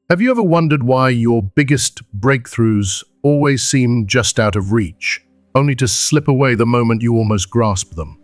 Have you ever wondered why your biggest breakthroughs always seem just out of reach, only to slip away the moment you almost grasp them?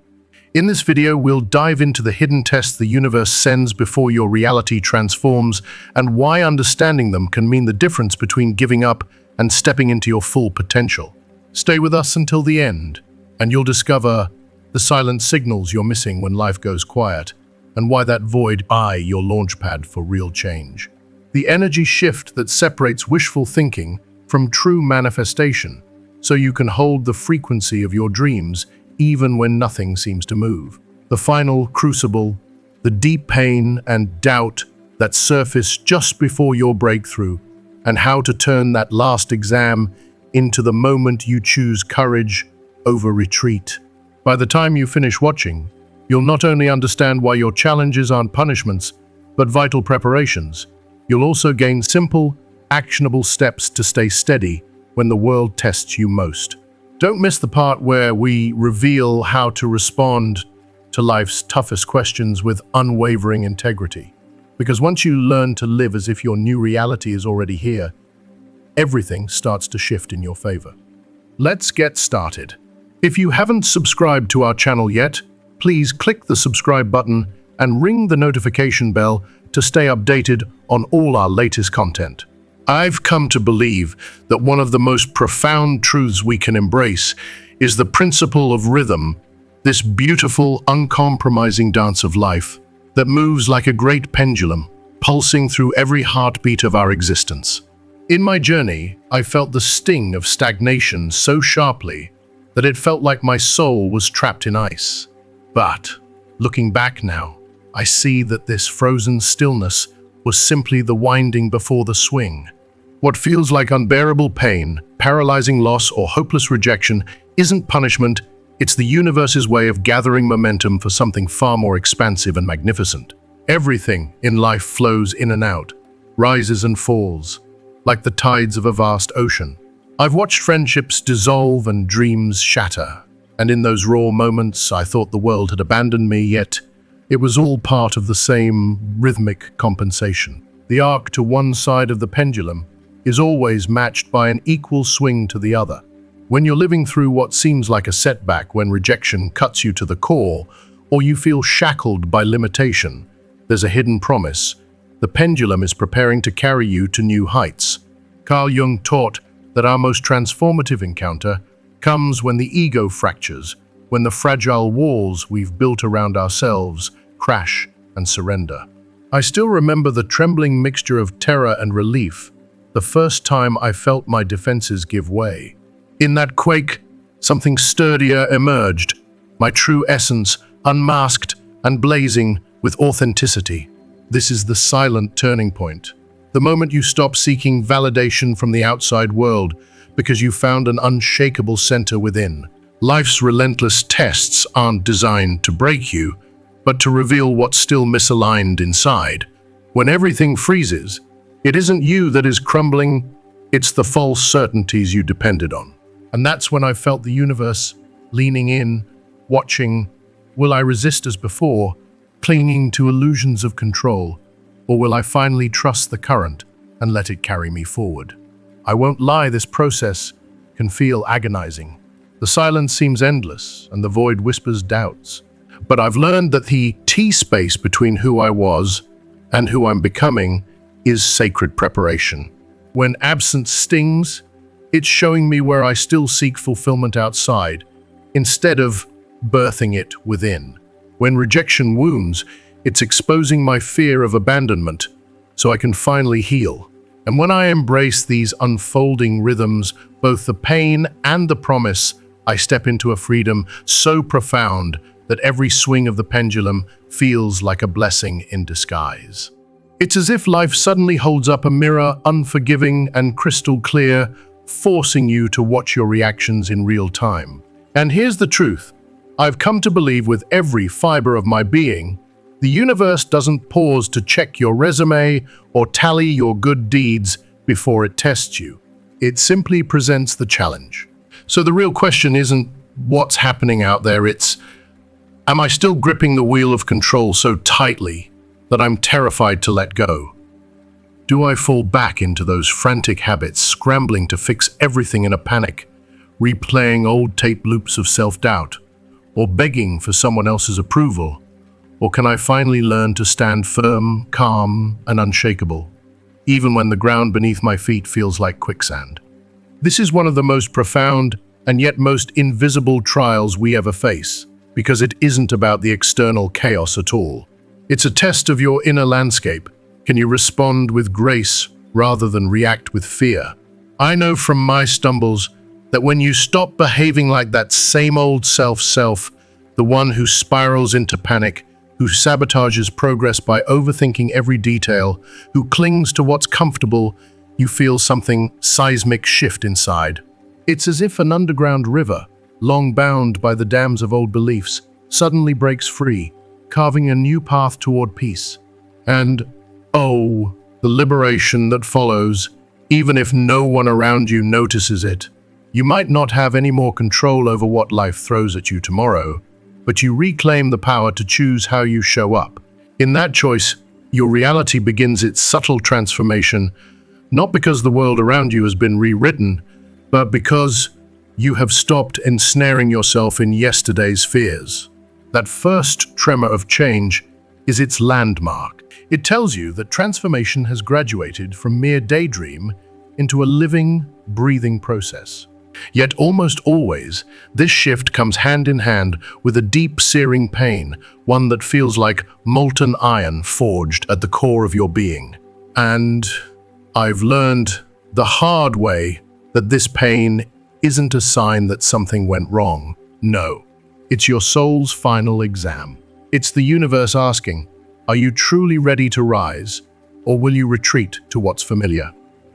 In this video, we'll dive into the hidden tests the universe sends before your reality transforms and why understanding them can mean the difference between giving up and stepping into your full potential. Stay with us until the end, and you'll discover the silent signals you're missing when life goes quiet, and why that void is your launchpad for real change. The energy shift that separates wishful thinking from true manifestation, so you can hold the frequency of your dreams even when nothing seems to move. The final crucible, the deep pain and doubt that surface just before your breakthrough, and how to turn that last exam into the moment you choose courage over retreat. By the time you finish watching, you'll not only understand why your challenges aren't punishments, but vital preparations. You'll also gain simple, actionable steps to stay steady when the world tests you most. Don't miss the part where we reveal how to respond to life's toughest questions with unwavering integrity. Because once you learn to live as if your new reality is already here, everything starts to shift in your favor. Let's get started. If you haven't subscribed to our channel yet, please click the subscribe button and ring the notification bell to stay updated on all our latest content. I've come to believe that one of the most profound truths we can embrace is the principle of rhythm, this beautiful, uncompromising dance of life that moves like a great pendulum, pulsing through every heartbeat of our existence. In my journey, I felt the sting of stagnation so sharply that it felt like my soul was trapped in ice. But, looking back now, I see that this frozen stillness was simply the winding before the swing. What feels like unbearable pain, paralyzing loss, or hopeless rejection isn't punishment, it's the universe's way of gathering momentum for something far more expansive and magnificent. Everything in life flows in and out, rises and falls, like the tides of a vast ocean. I've watched friendships dissolve and dreams shatter, and in those raw moments I thought the world had abandoned me, yet it was all part of the same rhythmic compensation. The arc to one side of the pendulum is always matched by an equal swing to the other. When you're living through what seems like a setback, when rejection cuts you to the core, or you feel shackled by limitation, there's a hidden promise. The pendulum is preparing to carry you to new heights. Carl Jung taught that our most transformative encounter comes when the ego fractures, when the fragile walls we've built around ourselves crash and surrender. I still remember the trembling mixture of terror and relief, the first time I felt my defenses give way. In that quake, something sturdier emerged, my true essence unmasked and blazing with authenticity. This is the silent turning point. The moment you stop seeking validation from the outside world because you found an unshakable center within. Life's relentless tests aren't designed to break you, but to reveal what's still misaligned inside. When everything freezes, it isn't you that is crumbling, it's the false certainties you depended on. And that's when I felt the universe leaning in, watching. Will I resist as before, clinging to illusions of control, or will I finally trust the current and let it carry me forward? I won't lie, this process can feel agonizing. The silence seems endless, and the void whispers doubts. But I've learned that the T-space between who I was and who I'm becoming is sacred preparation. When absence stings, it's showing me where I still seek fulfillment outside, instead of birthing it within. When rejection wounds, it's exposing my fear of abandonment, so I can finally heal. And when I embrace these unfolding rhythms, both the pain and the promise, I step into a freedom so profound that every swing of the pendulum feels like a blessing in disguise. It's as if life suddenly holds up a mirror, unforgiving and crystal clear, forcing you to watch your reactions in real time. And here's the truth. I've come to believe with every fiber of my being, the universe doesn't pause to check your resume or tally your good deeds before it tests you. It simply presents the challenge. So the real question isn't what's happening out there, it's, am I still gripping the wheel of control so tightly that I'm terrified to let go? Do I fall back into those frantic habits, scrambling to fix everything in a panic, replaying old tape loops of self-doubt, or begging for someone else's approval? Or can I finally learn to stand firm, calm, and unshakable, even when the ground beneath my feet feels like quicksand? This is one of the most profound and yet most invisible trials we ever face, because it isn't about the external chaos at all. It's a test of your inner landscape. Can you respond with grace rather than react with fear? I know from my stumbles that when you stop behaving like that same old self, the one who spirals into panic, who sabotages progress by overthinking every detail, who clings to what's comfortable, you feel something seismic shift inside. It's as if an underground river, long bound by the dams of old beliefs, suddenly breaks free, carving a new path toward peace. And, oh, the liberation that follows, even if no one around you notices it. You might not have any more control over what life throws at you tomorrow, but you reclaim the power to choose how you show up. In that choice, your reality begins its subtle transformation, not because the world around you has been rewritten, but because you have stopped ensnaring yourself in yesterday's fears. That first tremor of change is its landmark. It tells you that transformation has graduated from mere daydream into a living, breathing process. Yet almost always, this shift comes hand in hand with a deep, searing pain, one that feels like molten iron forged at the core of your being. And I've learned the hard way that this pain isn't a sign that something went wrong. No, it's your soul's final exam. It's the universe asking, are you truly ready to rise, or will you retreat to what's familiar?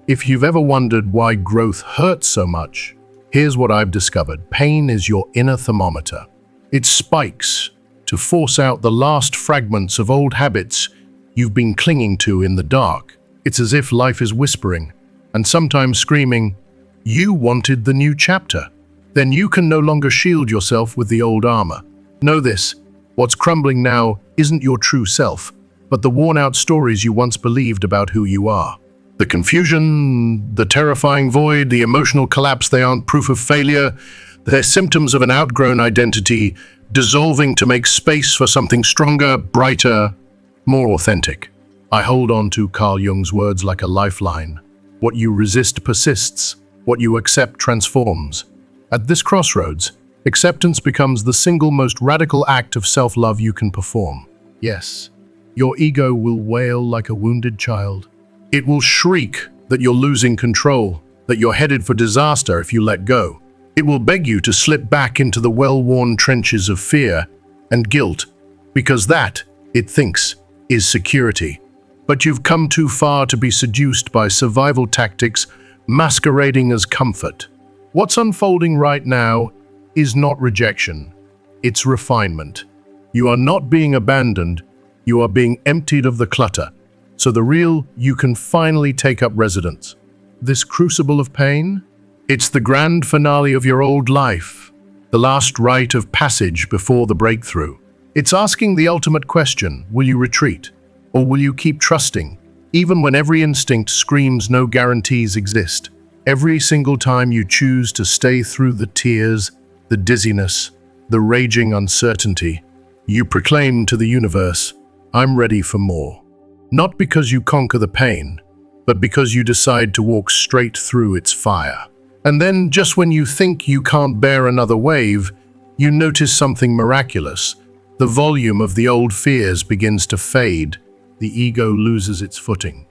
If you've ever wondered why growth hurts so much, here's what I've discovered. Pain is your inner thermometer. It spikes to force out the last fragments of old habits you've been clinging to in the dark. It's as if life is whispering, and sometimes screaming, you wanted the new chapter. Then you can no longer shield yourself with the old armor. Know this, what's crumbling now isn't your true self, but the worn-out stories you once believed about who you are. The confusion, the terrifying void, the emotional collapse, they aren't proof of failure. They're symptoms of an outgrown identity, dissolving to make space for something stronger, brighter, more authentic. I hold on to Carl Jung's words like a lifeline. What you resist persists. What you accept transforms. At this crossroads, acceptance becomes the single most radical act of self-love you can perform. Yes, your ego will wail like a wounded child. It will shriek that you're losing control, that you're headed for disaster if you let go. It will beg you to slip back into the well-worn trenches of fear and guilt, because that, it thinks, is security. But you've come too far to be seduced by survival tactics masquerading as comfort. What's unfolding right now is not rejection, it's refinement. You are not being abandoned, you are being emptied of the clutter, so the real you can finally take up residence. This crucible of pain? It's the grand finale of your old life, the last rite of passage before the breakthrough. It's asking the ultimate question, will you retreat? Or will you keep trusting, even when every instinct screams no guarantees exist? Every single time you choose to stay through the tears, the dizziness, the raging uncertainty, you proclaim to the universe, I'm ready for more. Not because you conquer the pain, but because you decide to walk straight through its fire. And then, just when you think you can't bear another wave, you notice something miraculous. The volume of the old fears begins to fade, the ego loses its footing,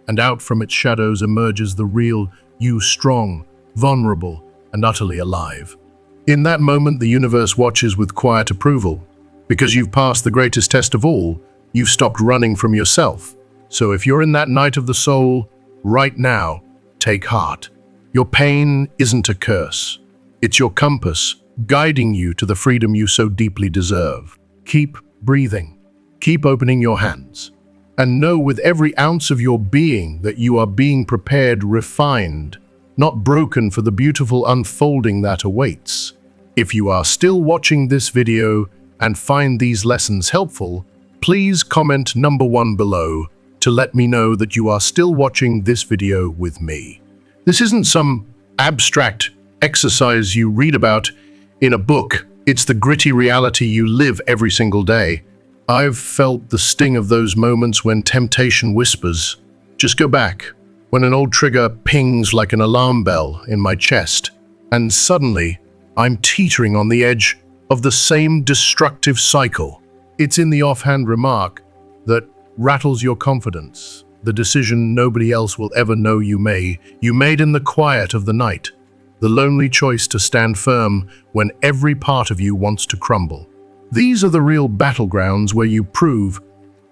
and out from its shadows emerges the real you, strong, vulnerable, and utterly alive. In that moment, the universe watches with quiet approval. Because you've passed the greatest test of all, you've stopped running from yourself. So if you're in that night of the soul, right now, take heart. Your pain isn't a curse. It's your compass, guiding you to the freedom you so deeply deserve. Keep breathing. Keep opening your hands. And know with every ounce of your being that you are being prepared, refined, not broken for the beautiful unfolding that awaits. If you are still watching this video and find these lessons helpful, please comment #1 below to to let me know that you are still watching this video with me. This isn't some abstract exercise you read about in a book. It's the gritty reality you live every single day. I've felt the sting of those moments when temptation whispers, "Just go back," when an old trigger pings like an alarm bell in my chest, and suddenly I'm teetering on the edge of the same destructive cycle. It's in the offhand remark that rattles your confidence, the decision nobody else will ever know you made in the quiet of the night, the lonely choice to stand firm when every part of you wants to crumble. These are the real battlegrounds where you prove,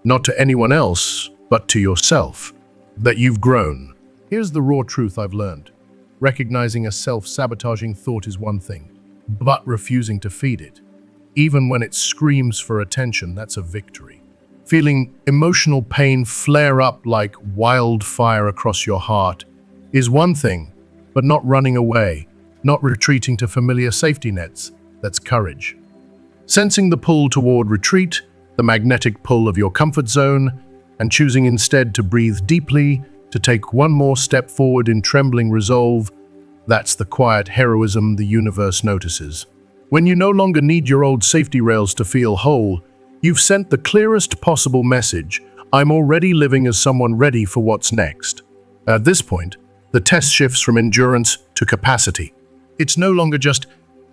not to anyone else, but to yourself, that you've grown. Here's the raw truth I've learned. Recognizing a self-sabotaging thought is one thing, but refusing to feed it, even when it screams for attention, that's a victory. Feeling emotional pain flare up like wildfire across your heart is one thing, but not running away, not retreating to familiar safety nets, that's courage. Sensing the pull toward retreat, the magnetic pull of your comfort zone, and choosing instead to breathe deeply, to take one more step forward in trembling resolve, that's the quiet heroism the universe notices. When you no longer need your old safety rails to feel whole, you've sent the clearest possible message: I'm already living as someone ready for what's next. At this point, the test shifts from endurance to capacity. It's no longer just,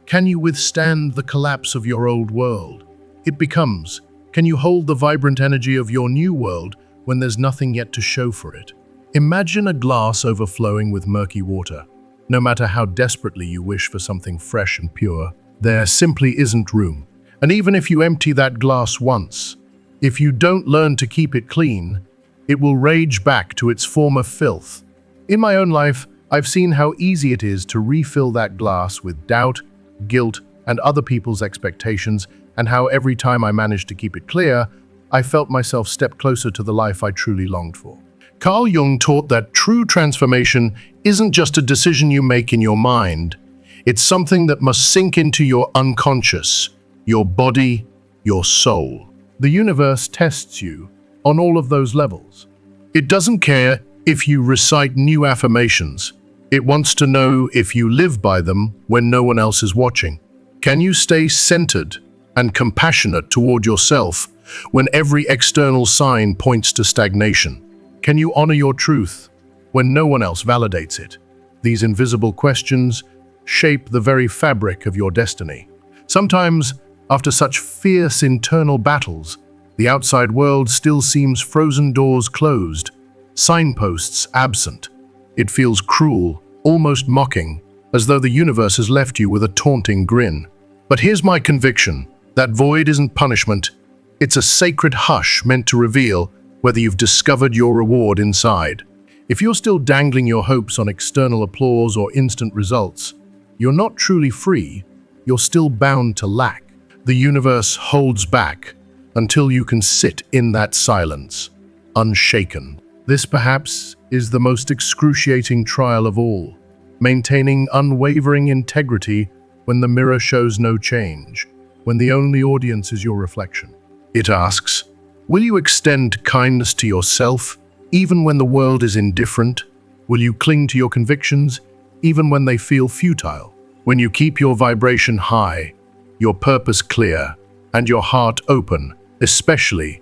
can you withstand the collapse of your old world? It becomes, can you hold the vibrant energy of your new world when there's nothing yet to show for it? Imagine a glass overflowing with murky water. No matter how desperately you wish for something fresh and pure, there simply isn't room. And even if you empty that glass once, if you don't learn to keep it clean, it will rage back to its former filth. In my own life, I've seen how easy it is to refill that glass with doubt, guilt, and other people's expectations, and how every time I managed to keep it clear, I felt myself step closer to the life I truly longed for. Carl Jung taught that true transformation isn't just a decision you make in your mind. It's something that must sink into your unconscious, your body, your soul. The universe tests you on all of those levels. It doesn't care if you recite new affirmations. It wants to know if you live by them when no one else is watching. Can you stay centered and compassionate toward yourself when every external sign points to stagnation? Can you honor your truth when no one else validates it? These invisible questions shape the very fabric of your destiny. Sometimes, after such fierce internal battles, the outside world still seems frozen doors closed, signposts absent. It feels cruel, almost mocking, as though the universe has left you with a taunting grin. But here's my conviction: that void isn't punishment. It's a sacred hush meant to reveal whether you've discovered your reward inside. If you're still dangling your hopes on external applause or instant results, you're not truly free, you're still bound to lack. The universe holds back until you can sit in that silence, unshaken. This perhaps is the most excruciating trial of all, maintaining unwavering integrity when the mirror shows no change, when the only audience is your reflection. It asks, will you extend kindness to yourself even when the world is indifferent? Will you cling to your convictions even when they feel futile? When you keep your vibration high, your purpose clear, and your heart open, especially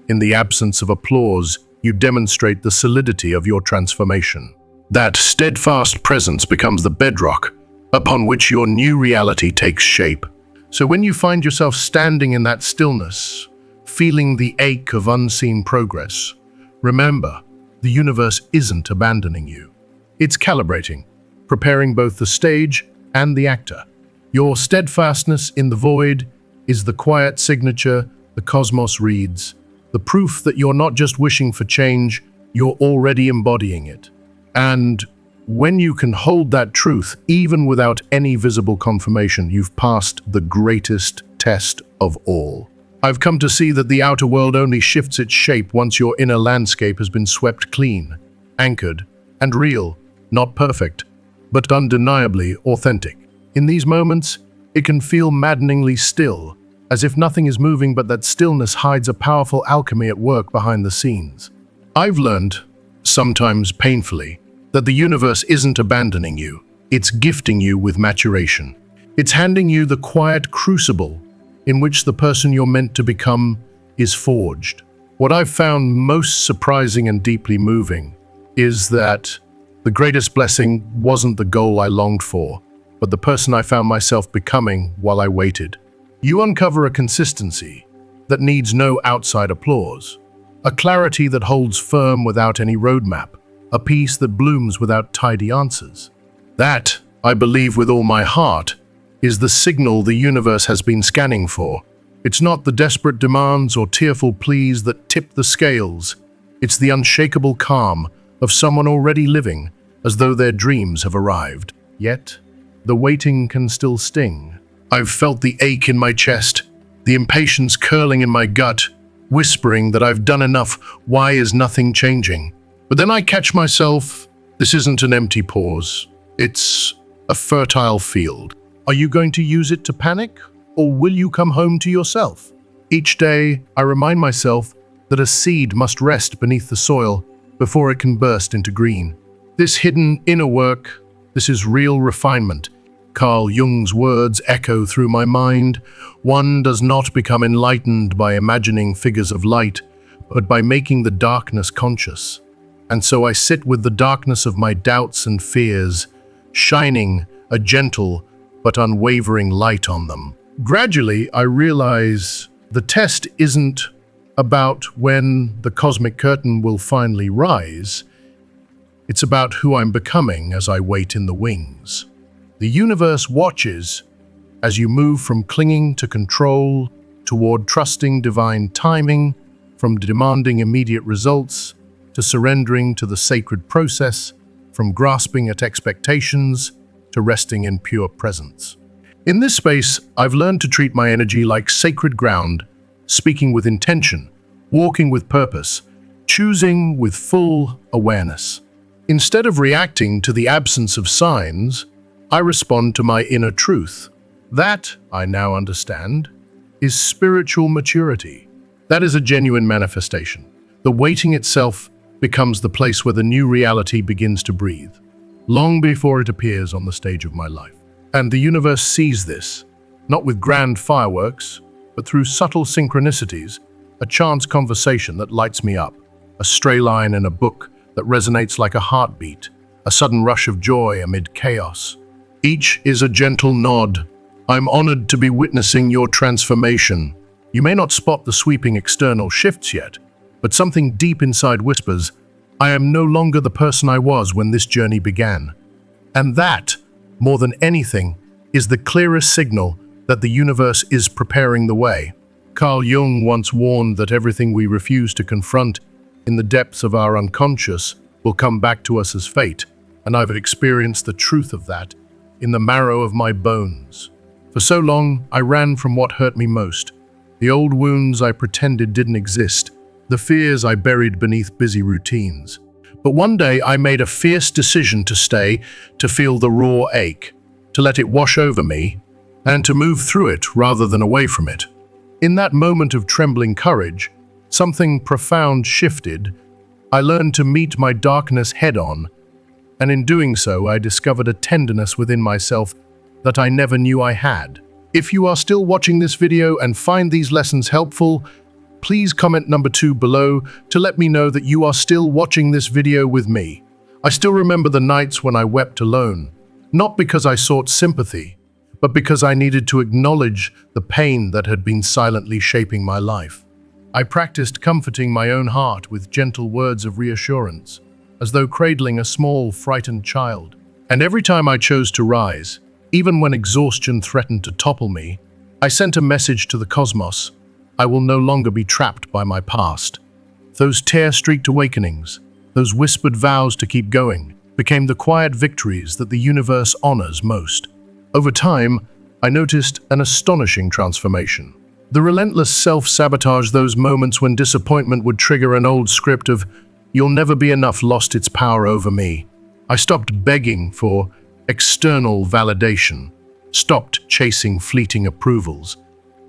in the absence of applause, you demonstrate the solidity of your transformation. That steadfast presence becomes the bedrock upon which your new reality takes shape. So when you find yourself standing in that stillness, feeling the ache of unseen progress, remember, the universe isn't abandoning you. It's calibrating, preparing both the stage and the actor. Your steadfastness in the void is the quiet signature the cosmos reads, the proof that you're not just wishing for change, you're already embodying it. And when you can hold that truth, even without any visible confirmation, you've passed the greatest test of all. I've come to see that the outer world only shifts its shape once your inner landscape has been swept clean, anchored, and real, not perfect, but undeniably authentic. In these moments, it can feel maddeningly still, as if nothing is moving, but that stillness hides a powerful alchemy at work behind the scenes. I've learned, sometimes painfully, that the universe isn't abandoning you. It's gifting you with maturation. It's handing you the quiet crucible in which the person you're meant to become is forged. What I've found most surprising and deeply moving is that the greatest blessing wasn't the goal I longed for, but the person I found myself becoming while I waited. You uncover a consistency that needs no outside applause, a clarity that holds firm without any roadmap, a peace that blooms without tidy answers. That, I believe with all my heart, is the signal the universe has been scanning for. It's not the desperate demands or tearful pleas that tip the scales. It's the unshakable calm of someone already living as though their dreams have arrived. Yet, the waiting can still sting. I've felt the ache in my chest, the impatience curling in my gut, whispering that I've done enough, why is nothing changing? But then I catch myself, this isn't an empty pause, it's a fertile field. Are you going to use it to panic, or will you come home to yourself? Each day, I remind myself that a seed must rest beneath the soil before it can burst into green. This hidden inner work, this is real refinement. Carl Jung's words echo through my mind. One does not become enlightened by imagining figures of light, but by making the darkness conscious. And so I sit with the darkness of my doubts and fears, shining a gentle but unwavering light on them. Gradually, I realize the test isn't about when the cosmic curtain will finally rise. It's about who I'm becoming as I wait in the wings. The universe watches as you move from clinging to control toward trusting divine timing, from demanding immediate results to surrendering to the sacred process, from grasping at expectations to resting in pure presence. In this space, I've learned to treat my energy like sacred ground, speaking with intention, walking with purpose, choosing with full awareness. Instead of reacting to the absence of signs, I respond to my inner truth. That, I now understand, is spiritual maturity. That is a genuine manifestation. The waiting itself becomes the place where the new reality begins to breathe, long before it appears on the stage of my life. And the universe sees this, not with grand fireworks, but through subtle synchronicities, a chance conversation that lights me up, a stray line in a book that resonates like a heartbeat, a sudden rush of joy amid chaos. Each is a gentle nod. I'm honored to be witnessing your transformation. You may not spot the sweeping external shifts yet, but something deep inside whispers, I am no longer the person I was when this journey began. And that, more than anything, is the clearest signal that the universe is preparing the way. Carl Jung once warned that everything we refuse to confront in the depths of our unconscious will come back to us as fate, and I've experienced the truth of that in the marrow of my bones. For so long, I ran from what hurt me most, the old wounds I pretended didn't exist, the fears I buried beneath busy routines. But one day I made a fierce decision to stay, to feel the raw ache, to let it wash over me, and to move through it rather than away from it. In that moment of trembling courage, something profound shifted. I learned to meet my darkness head-on, and in doing so, I discovered a tenderness within myself that I never knew I had. If you are still watching this video and find these lessons helpful, please comment number 2 below to let me know that you are still watching this video with me. I still remember the nights when I wept alone, not because I sought sympathy, but because I needed to acknowledge the pain that had been silently shaping my life. I practiced comforting my own heart with gentle words of reassurance, as though cradling a small, frightened child. And every time I chose to rise, even when exhaustion threatened to topple me, I sent a message to the cosmos: I will no longer be trapped by my past. Those tear-streaked awakenings, those whispered vows to keep going, became the quiet victories that the universe honors most. Over time, I noticed an astonishing transformation. The relentless self-sabotage, those moments when disappointment would trigger an old script of "you'll never be enough," lost its power over me. I stopped begging for external validation, stopped chasing fleeting approvals.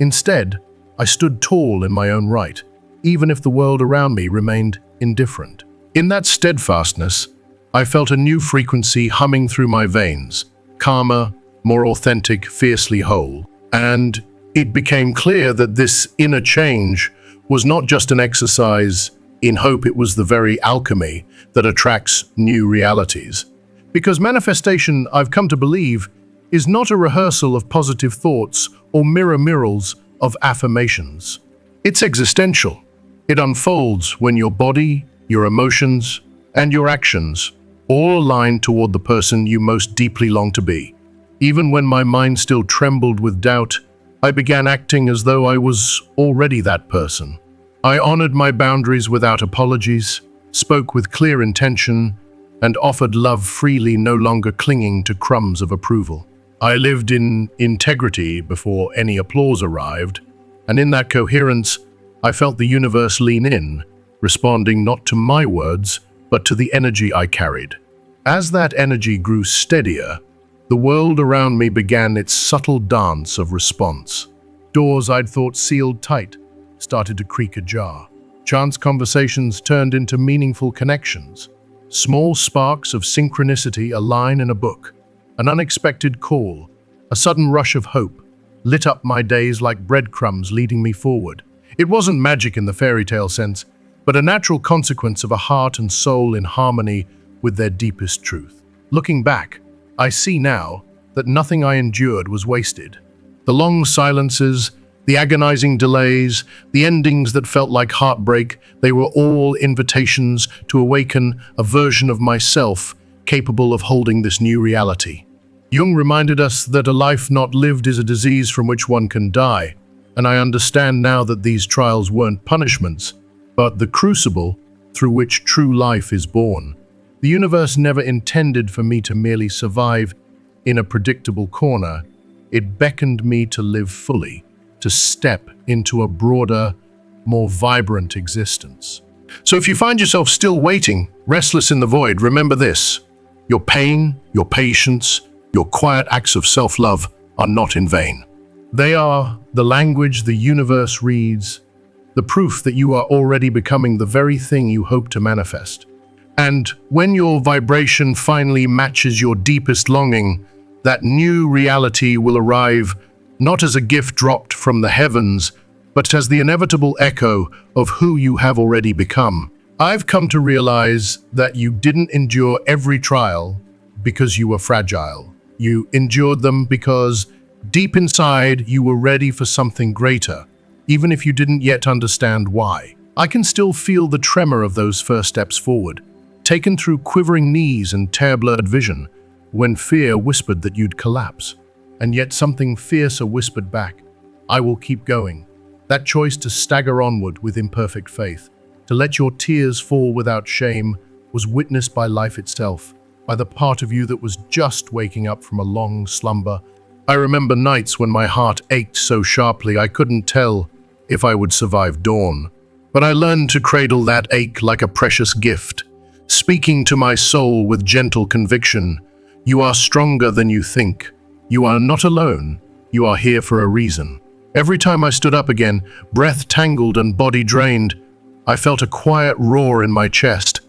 Instead, I stood tall in my own right, even if the world around me remained indifferent. In that steadfastness, I felt a new frequency humming through my veins, calmer, more authentic, fiercely whole. And it became clear that this inner change was not just an exercise in hope, it was the very alchemy that attracts new realities. Because manifestation, I've come to believe, is not a rehearsal of positive thoughts or mirror murals of affirmations. It's existential. It unfolds when your body, your emotions, and your actions all align toward the person you most deeply long to be. Even when my mind still trembled with doubt, I began acting as though I was already that person. I honored my boundaries without apologies, spoke with clear intention, and offered love freely, no longer clinging to crumbs of approval. I lived in integrity before any applause arrived, and in that coherence, I felt the universe lean in, responding not to my words, but to the energy I carried. As that energy grew steadier, the world around me began its subtle dance of response. Doors I'd thought sealed tight started to creak ajar. Chance conversations turned into meaningful connections. Small sparks of synchronicity, a line in a book, an unexpected call, a sudden rush of hope, lit up my days like breadcrumbs leading me forward. It wasn't magic in the fairy tale sense, but a natural consequence of a heart and soul in harmony with their deepest truth. Looking back, I see now that nothing I endured was wasted. The long silences, the agonizing delays, the endings that felt like heartbreak, they were all invitations to awaken a version of myself capable of holding this new reality. Jung reminded us that a life not lived is a disease from which one can die, and I understand now that these trials weren't punishments, but the crucible through which true life is born. The universe never intended for me to merely survive in a predictable corner. It beckoned me to live fully, to step into a broader, more vibrant existence. So if you find yourself still waiting, restless in the void, remember this: your pain, your patience, your quiet acts of self-love are not in vain. They are the language the universe reads, the proof that you are already becoming the very thing you hope to manifest. And when your vibration finally matches your deepest longing, that new reality will arrive not as a gift dropped from the heavens, but as the inevitable echo of who you have already become. I've come to realize that you didn't endure every trial because you were fragile. You endured them because deep inside you were ready for something greater, even if you didn't yet understand why. I can still feel the tremor of those first steps forward, taken through quivering knees and tear-blurred vision, when fear whispered that you'd collapse. And yet something fiercer whispered back, I will keep going. That choice to stagger onward with imperfect faith, to let your tears fall without shame, was witnessed by life itself, by the part of you that was just waking up from a long slumber. I remember nights when my heart ached so sharply I couldn't tell if I would survive dawn. But I learned to cradle that ache like a precious gift, speaking to my soul with gentle conviction, you are stronger than you think. You are not alone. You are here for a reason. Every time I stood up again, breath tangled and body drained, I felt a quiet roar in my chest.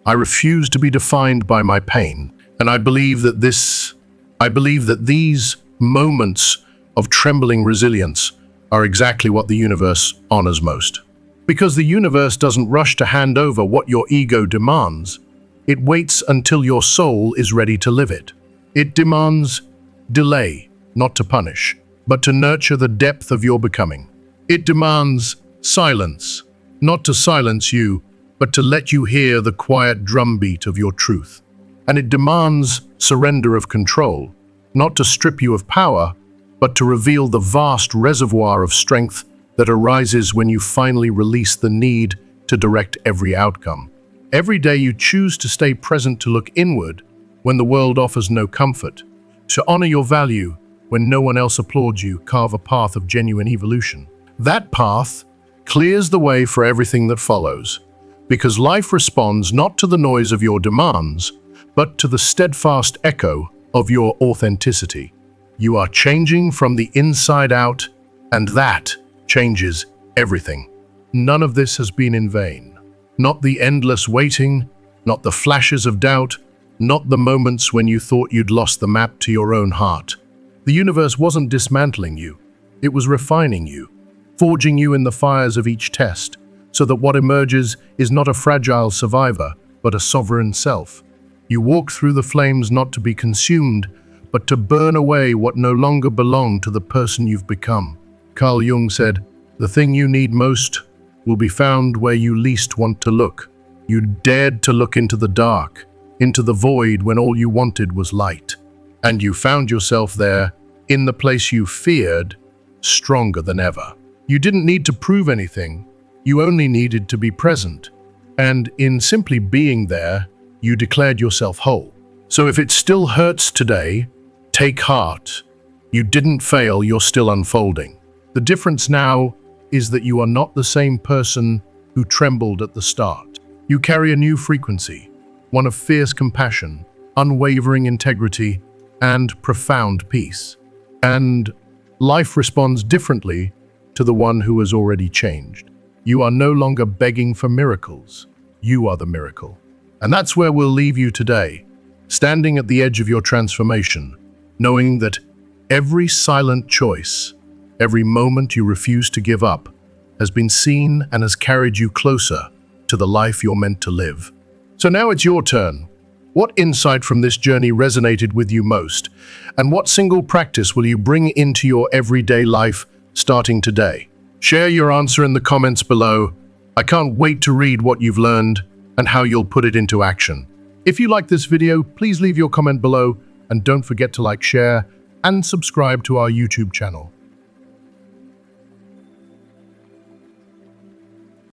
I refused to be defined by my pain. And I believe that these moments of trembling resilience are exactly what the universe honors most. Because the universe doesn't rush to hand over what your ego demands. It waits until your soul is ready to live it. It demands delay, not to punish, but to nurture the depth of your becoming. It demands silence, not to silence you, but to let you hear the quiet drumbeat of your truth. And it demands surrender of control, not to strip you of power, but to reveal the vast reservoir of strength that arises when you finally release the need to direct every outcome. Every day you choose to stay present, to look inward when the world offers no comfort, to honor your value when no one else applauds you, carve a path of genuine evolution. That path clears the way for everything that follows, because life responds not to the noise of your demands, but to the steadfast echo of your authenticity. You are changing from the inside out, and that changes everything. none of this has been in vain. Not the endless waiting, not the flashes of doubt, not the moments when you thought you'd lost the map to your own heart. The universe wasn't dismantling you, it was refining you, forging you in the fires of each test, so that what emerges is not a fragile survivor, but a sovereign self. You walk through the flames not to be consumed, but to burn away what no longer belonged to the person you've become. Carl Jung said, "The thing you need most will be found where you least want to look." You dared to look into the dark, into the void when all you wanted was light. And you found yourself there, in the place you feared, stronger than ever. You didn't need to prove anything, you only needed to be present. And in simply being there, you declared yourself whole. So if it still hurts today, take heart. You didn't fail, you're still unfolding. The difference now is that you are not the same person who trembled at the start. You carry a new frequency, one of fierce compassion, unwavering integrity, and profound peace. And life responds differently to the one who has already changed. You are no longer begging for miracles. You are the miracle. And that's where we'll leave you today, standing at the edge of your transformation, knowing that every silent choice, every moment you refuse to give up, has been seen and has carried you closer to the life you're meant to live. So now it's your turn. What insight from this journey resonated with you most? And what single practice will you bring into your everyday life starting today? Share your answer in the comments below. I can't wait to read what you've learned and how you'll put it into action. If you like this video, please leave your comment below and don't forget to like, share, and subscribe to our YouTube channel.